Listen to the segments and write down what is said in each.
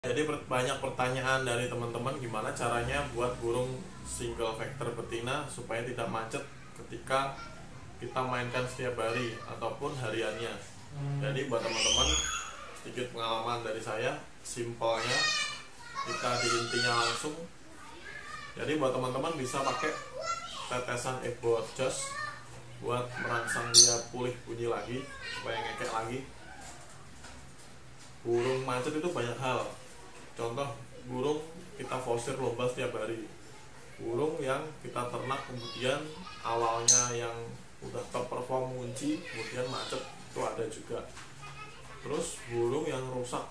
Jadi banyak pertanyaan dari teman-teman gimana caranya buat burung single vector betina supaya tidak macet ketika kita mainkan setiap hari ataupun hariannya. Jadi buat teman-teman, sedikit pengalaman dari saya, simpelnya kita di intinya langsung. Jadi buat teman-teman bisa pakai tetesan Ebo Just buat merangsang dia pulih bunyi lagi supaya ngekek lagi. Burung macet itu banyak hal. Contoh, burung kita fosir lomba setiap hari, burung yang kita ternak kemudian awalnya yang udah top perform ngunci kemudian macet, itu ada juga. Terus burung yang rusak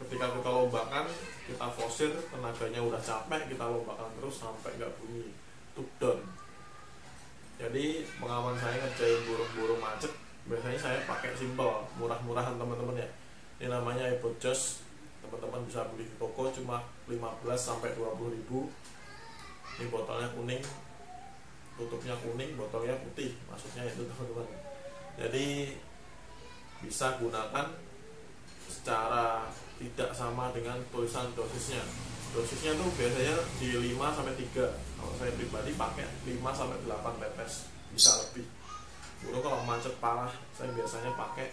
ketika kita lombakan, kita fosir, tenaganya udah capek, kita lombakan terus sampai nggak bunyi, itu down. Jadi pengalaman saya ngerjain burung-burung macet, biasanya saya pakai simple, murah-murahan teman-teman ya. Ini namanya Ebo Just, teman-teman bisa beli di toko cuma 15-20 ribu. Ini botolnya kuning, tutupnya kuning, botolnya putih, maksudnya itu teman-teman. Jadi bisa gunakan secara tidak sama dengan tulisan dosisnya. Dosisnya tuh biasanya di 5-3. Kalau saya pribadi pakai 5-8 tetes, bisa lebih. Burung kalau macet parah, saya biasanya pakai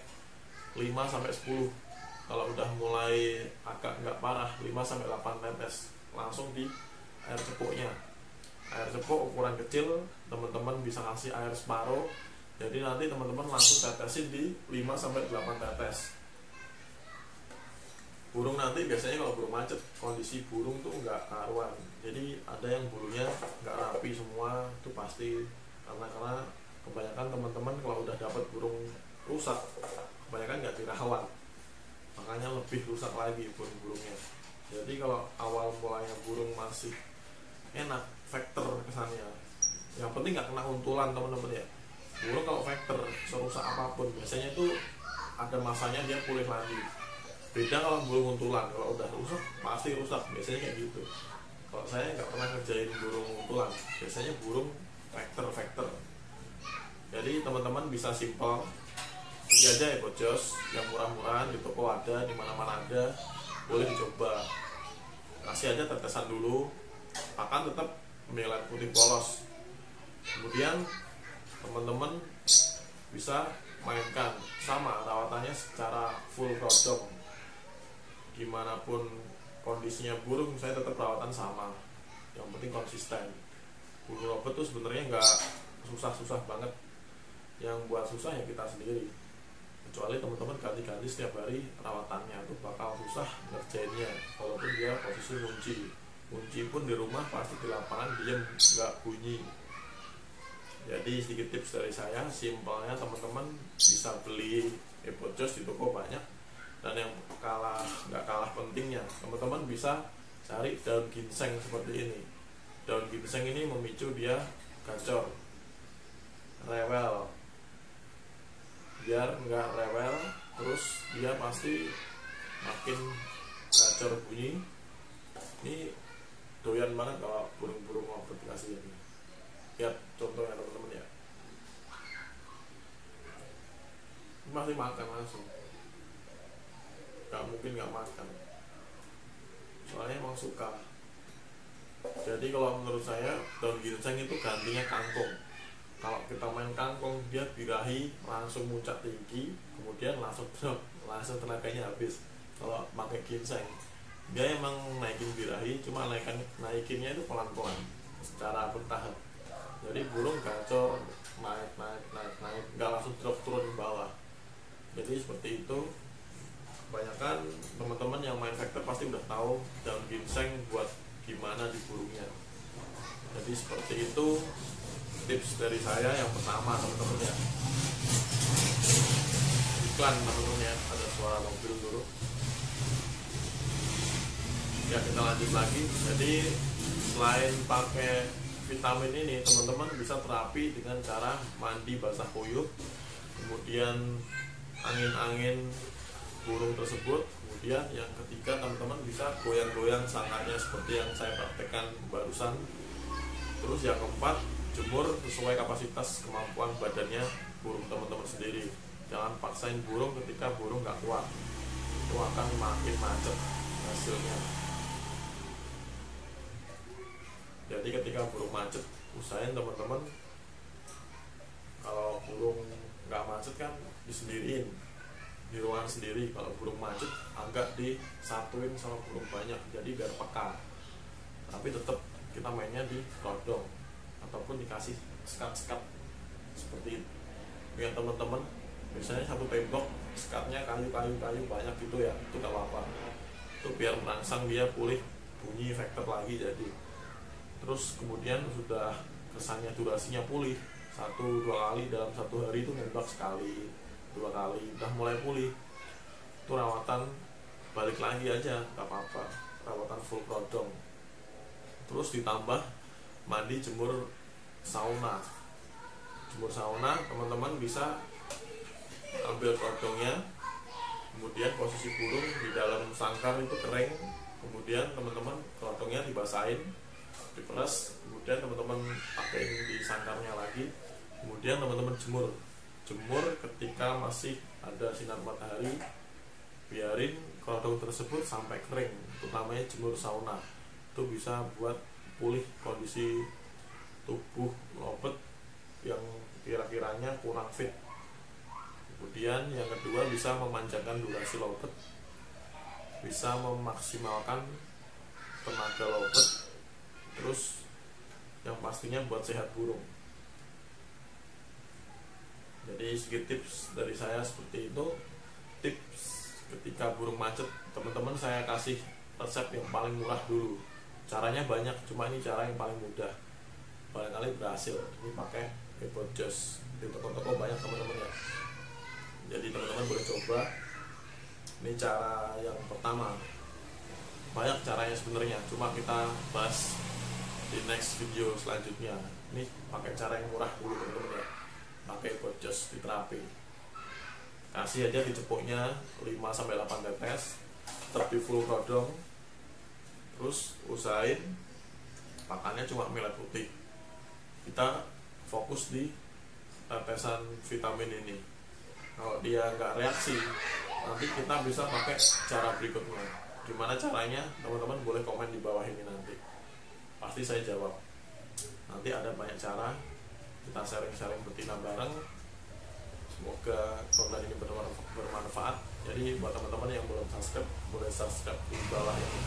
5-10. Kalau udah mulai agak nggak parah, 5-8 tetes langsung di air cepuknya. Air cepuk ukuran kecil, teman-teman bisa kasih air separuh. Jadi nanti teman-teman langsung tetesin di 5-8 tetes. Burung nanti biasanya kalau burung macet, kondisi burung tuh nggak karuan. Jadi ada yang bulunya nggak rapi semua, itu pasti karena kebanyakan teman-teman kalau udah dapat burung rusak, kebanyakan nggak dirawat, makanya lebih rusak lagi burung-burungnya. Jadi kalau awal mulanya burung masih enak, vector kesannya, yang penting nggak kena untulan teman-teman ya. Burung kalau vector serusak apapun biasanya itu ada masanya dia pulih lagi. Beda kalau burung untulan, kalau udah rusak pasti rusak, biasanya kayak gitu. Kalau saya nggak pernah kerjain burung untulan, biasanya burung vector. Jadi teman-teman bisa simple, ini aja Ebo Just yang murah-murahan di toko ada, di mana-mana ada, boleh dicoba. Kasih aja tetesan dulu, akan tetap memelet putih polos. Kemudian teman-teman bisa mainkan sama rawatannya secara full rodong. Gimana pun kondisinya burung, saya tetap rawatan sama. Yang penting konsisten. Burung robot tuh sebenarnya nggak susah-susah banget. Yang buat susah ya kita sendiri. Kecuali teman-teman ganti-ganti setiap hari rawatannya, tuh bakal susah ngerjainnya. Walaupun dia posisi kunci pun di rumah pasti di lapangan diem, nggak bunyi. Jadi sedikit tips dari saya, simpelnya teman-teman bisa beli Ebo Just di toko banyak. Dan yang nggak kalah pentingnya, teman-teman bisa cari daun ginseng seperti ini. Daun ginseng ini memicu dia gacor, rewel. Biar nggak rewel, terus dia pasti makin gacor bunyi. Ini doyan banget kalau burung-burung mau dikasih ini. Lihat contohnya teman-teman ya, masih makan langsung, nggak mungkin nggak makan, soalnya emang suka. Jadi kalau menurut saya daun ginseng itu gantinya kangkung. Kalau kita main kangkung, dia birahi langsung muncak tinggi, kemudian langsung drop, langsung tenaganya habis. Kalau pakai ginseng, dia emang naikin birahi, cuma naikinnya itu pelan-pelan, secara bertahap. Jadi burung gacor, naik, nggak langsung drop turun ke bawah. Jadi seperti itu. Kebanyakan teman-teman yang main vector pasti udah tahu daun ginseng buat gimana di burungnya. Jadi seperti itu tips dari saya yang pertama teman-teman ya. Iklan teman-teman ya, ada suara mobil dulu. Ya kita lanjut lagi. Jadi selain pakai vitamin ini, teman-teman bisa terapi dengan cara mandi basah kuyup, kemudian angin-angin burung tersebut. Kemudian yang ketiga, teman-teman bisa goyang-goyang sangkarnya seperti yang saya praktekkan barusan. Terus yang keempat, jemur sesuai kapasitas kemampuan badannya burung teman-teman sendiri. Jangan paksain burung ketika burung nggak kuat, itu akan makin macet. ketika burung macet, usahain teman-teman kalau burung nggak macet kan disendiriin di ruangan sendiri. Kalau burung macet agak disatuin sama burung banyak, jadi biar peka. Tapi tetap kita mainnya di kodong ataupun dikasih sekat-sekat seperti itu. Ya teman-teman, biasanya satu tembok sekatnya kayu banyak gitu ya, itu gak apa-apa. Itu biar merangsang dia pulih bunyi vektor lagi. Jadi terus kemudian sudah kesannya durasinya pulih 1-2 kali dalam 1 hari, itu nembak sekali 2 kali udah mulai pulih, itu rawatan balik lagi aja gak apa-apa, rawatan full kodong. Terus ditambah mandi jemur sauna. Jemur sauna, teman-teman bisa ambil kodongnya, kemudian posisi burung di dalam sangkar itu kering, kemudian teman-teman kodongnya dibasahin, diperas, kemudian teman-teman pakai di sangkarnya lagi, kemudian teman-teman jemur ketika masih ada sinar matahari, biarin kodong tersebut sampai kering. Itu namanya jemur sauna. Itu bisa buat pulih kondisi tubuh lobet yang kira-kiranya kurang fit. Kemudian yang kedua, bisa memanjangkan durasi lobet, bisa memaksimalkan tenaga lobet, terus yang pastinya buat sehat burung. Jadi sedikit tips dari saya seperti itu. Tips ketika burung macet, teman-teman saya kasih resep yang paling murah dulu. Caranya banyak, cuma ini cara yang paling mudah, barangkali berhasil. Ini pakai keyboard jazz, di toko-toko banyak teman-teman ya. Jadi teman-teman boleh coba. Ini cara yang pertama. Banyak caranya sebenarnya, cuma kita bahas di next video selanjutnya. Ini pakai cara yang murah dulu teman-teman ya, pakai keyboard jazz di terapi. Kasih aja dicepuknya 5-8 tetes, tetap di full kodong. Terus usahain pakannya cuma millet putih. Kita fokus di tetesan vitamin ini. Kalau dia nggak reaksi, nanti kita bisa pakai cara berikutnya. Gimana caranya? Teman-teman boleh komen di bawah ini nanti. Pasti saya jawab. Nanti ada banyak cara, kita sharing-sharing betina bareng. Semoga konten ini bermanfaat. Jadi buat teman-teman yang belum subscribe, boleh subscribe di bawah ini.